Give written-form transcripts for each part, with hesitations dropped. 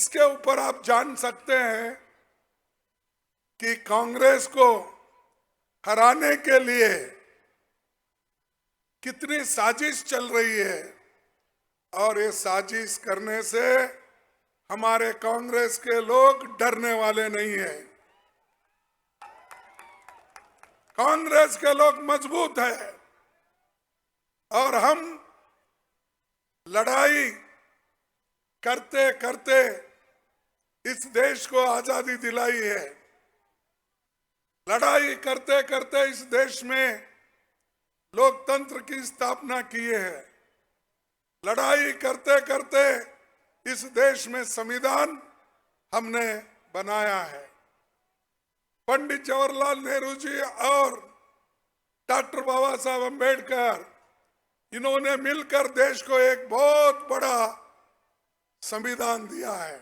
इसके ऊपर आप जान सकते हैं कि कांग्रेस को हराने के लिए कितनी साजिश चल रही है। और ये साजिश करने से हमारे कांग्रेस के लोग डरने वाले नहीं हैं। कांग्रेस के लोग मजबूत हैं और हम लड़ाई करते करते इस देश को आजादी दिलाई है। लड़ाई करते करते इस देश में लोकतंत्र की स्थापना की है। लड़ाई करते करते इस देश में संविधान हमने बनाया है। पंडित जवाहरलाल नेहरू जी और डॉक्टर बाबा साहब अम्बेडकर, इन्होंने मिलकर देश को एक बहुत बड़ा संविधान दिया है।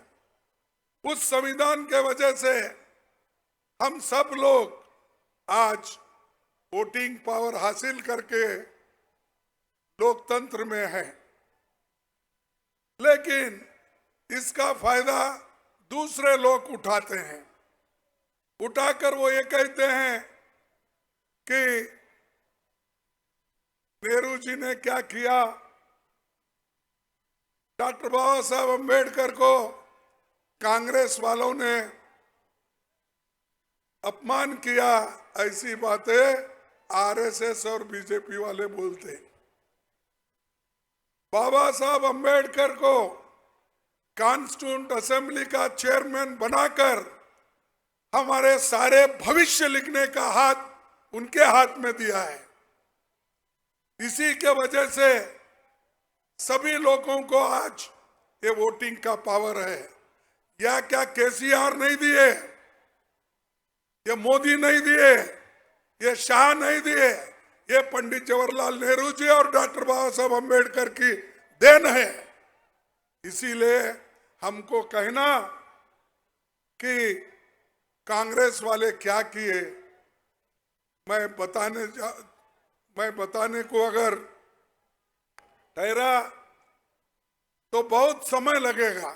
उस संविधान के वजह से हम सब लोग आज वोटिंग पावर हासिल करके लोकतंत्र में हैं। लेकिन इसका फायदा दूसरे लोग उठाते हैं। उठाकर वो ये कहते हैं कि नेहरू जी ने क्या किया, डॉक्टर बाबा साहब अम्बेडकर को कांग्रेस वालों ने अपमान किया, ऐसी बातें आरएसएस और बीजेपी वाले बोलते। बाबा साहब अम्बेडकर को कॉन्स्टिट्यूएंट असेंबली का चेयरमैन बनाकर हमारे सारे भविष्य लिखने का हाथ उनके हाथ में दिया है। इसी के वजह से सभी लोगों को आज ये वोटिंग का पावर है। या क्या केसीआर नहीं दिए, ये मोदी नहीं दिए, ये शाह नहीं दिए, ये पंडित जवाहरलाल नेहरू जी और डॉक्टर बाबा साहब अम्बेडकर की देन है। इसीलिए हमको कहना कि कांग्रेस वाले क्या किए, मैं बताने को अगर ठहरा तो बहुत समय लगेगा।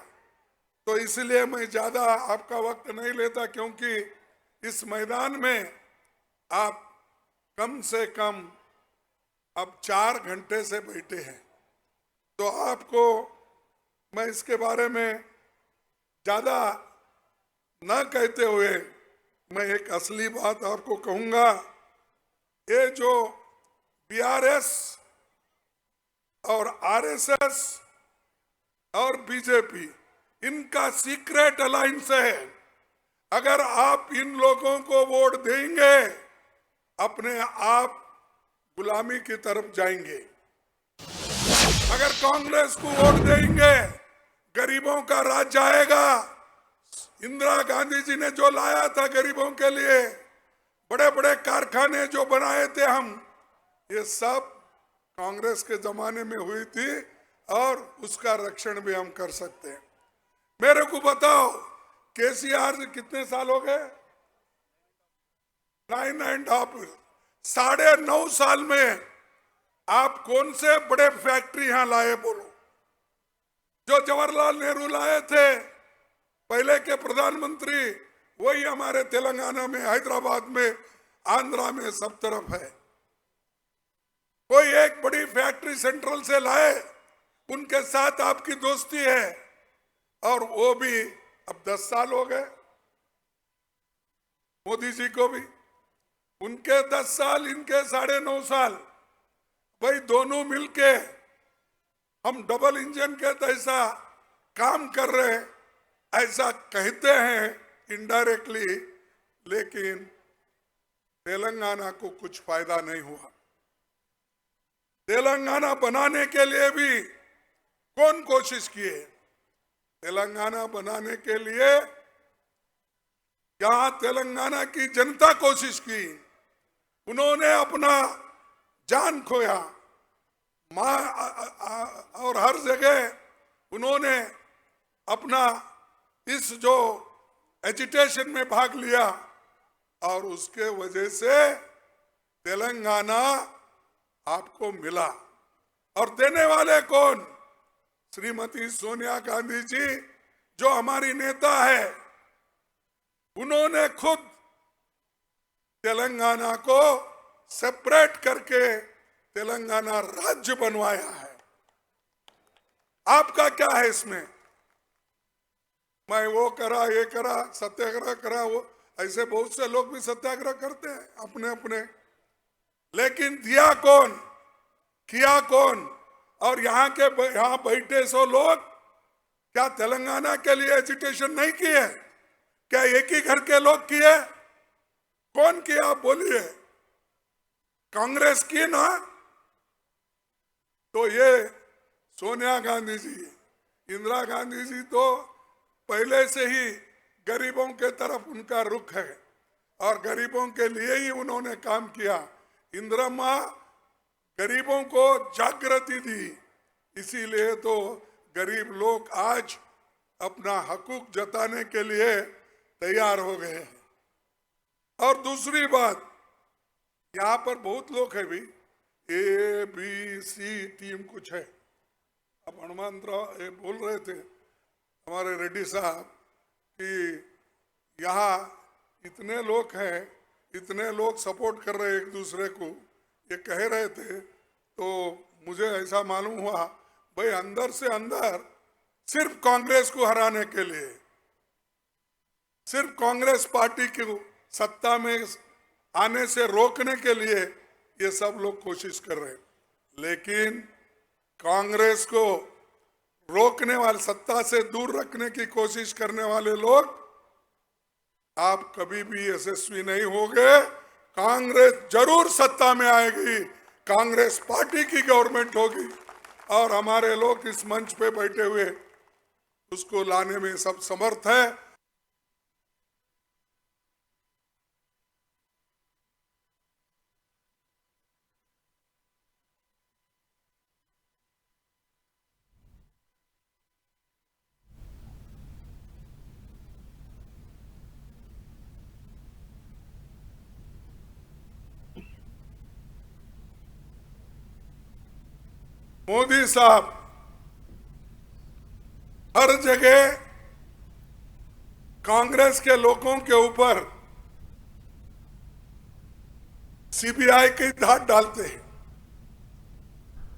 तो इसलिए मैं ज्यादा आपका वक्त नहीं लेता, क्योंकि इस मैदान में आप कम से कम अब 4 घंटे से बैठे हैं। तो आपको मैं इसके बारे में ज्यादा न कहते हुए मैं एक असली बात आपको कहूंगा। ये जो बीआरएस और आरएसएस और बीजेपी, इनका सीक्रेट अलायंस है। अगर आप इन लोगों को वोट देंगे, अपने आप गुलामी की तरफ जाएंगे। अगर कांग्रेस को वोट देंगे, गरीबों का राज जाएगा। इंदिरा गांधी जी ने जो लाया था गरीबों के लिए, बड़े बड़े कारखाने जो बनाए थे हम, ये सब कांग्रेस के जमाने में हुई थी और उसका रक्षण भी हम कर सकते हैं। मेरे को बताओ, केसीआर से कितने साल हो गए? 9.5 9.5 साल में आप कौन से बड़े फैक्ट्री यहां लाए बोलो? जो जवाहरलाल नेहरू लाए थे पहले के प्रधानमंत्री, वही हमारे तेलंगाना में, हैदराबाद में, आंध्रा में, सब तरफ है। कोई एक बड़ी फैक्ट्री सेंट्रल से लाए, उनके साथ आपकी दोस्ती है, और वो भी अब 10 साल हो गए। मोदी जी को भी उनके 10 साल, इनके 9.5 साल। भाई दोनों मिलके हम डबल इंजन के जैसा काम कर रहे, ऐसा कहते हैं इनडायरेक्टली, लेकिन तेलंगाना को कुछ फायदा नहीं हुआ। तेलंगाना बनाने के लिए भी कौन कोशिश किए? तेलंगाना बनाने के लिए जहां तेलंगाना की जनता कोशिश की, उन्होंने अपना जान खोया। और हर जगह उन्होंने अपना इस जो एजिटेशन में भाग लिया, और उसके वजह से तेलंगाना आपको मिला। और देने वाले कौन? श्रीमती सोनिया गांधी जी जो हमारी नेता है, उन्होंने खुद तेलंगाना को सेपरेट करके तेलंगाना राज्य बनवाया है। आपका क्या है इसमें? मैं वो करा, ये करा, सत्याग्रह करा, वो ऐसे बहुत से लोग भी सत्याग्रह करते हैं अपने अपने, लेकिन दिया कौन, किया कौन? और यहाँ बैठे सो लोग क्या तेलंगाना के लिए एजिटेशन नहीं किए? क्या एक ही घर के लोग किए? कौन किया आप बोलिए? कांग्रेस की ना? तो ये सोनिया गांधी जी, इंदिरा गांधी जी तो पहले से ही गरीबों के तरफ उनका रुख है और गरीबों के लिए ही उन्होंने काम किया। इंदिरा माँ गरीबों को जागृति दी, इसीलिए तो गरीब लोग आज अपना हकूक जताने के लिए तैयार हो गए हैं। और दूसरी बात, यहाँ पर बहुत लोग हैं भी, ABC टीम कुछ है। अब हनुमंतराव ये बोल रहे थे हमारे रेड्डी साहब कि यहाँ इतने लोग हैं, इतने लोग सपोर्ट कर रहे एक दूसरे को, ये कह रहे थे। तो मुझे ऐसा मालूम हुआ भाई अंदर से अंदर सिर्फ कांग्रेस को हराने के लिए, सिर्फ कांग्रेस पार्टी को सत्ता में आने से रोकने के लिए ये सब लोग कोशिश कर रहे हैं। लेकिन कांग्रेस को रोकने वाले, सत्ता से दूर रखने की कोशिश करने वाले लोग आप कभी भी यशस्वी नहीं होंगे। कांग्रेस जरूर सत्ता में आएगी, कांग्रेस पार्टी की गवर्नमेंट होगी और हमारे लोग इस मंच पे बैठे हुए उसको लाने में सब समर्थ है। मोदी साहब हर जगह कांग्रेस के लोगों के ऊपर CBI की धात डालते हैं,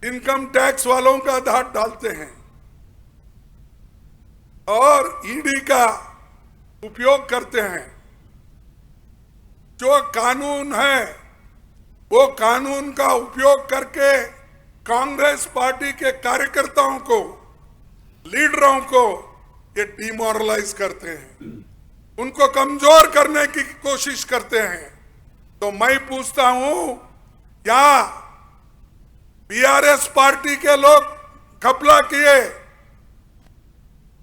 इनकम टैक्स वालों का धात डालते हैं और ED का उपयोग करते हैं। जो कानून है वो कानून का उपयोग करके कांग्रेस पार्टी के कार्यकर्ताओं को, लीडरों को ये डिमोरलाइज करते हैं, उनको कमजोर करने की कोशिश करते हैं। तो मैं पूछता हूं, क्या BRS पार्टी के लोग घपला किए?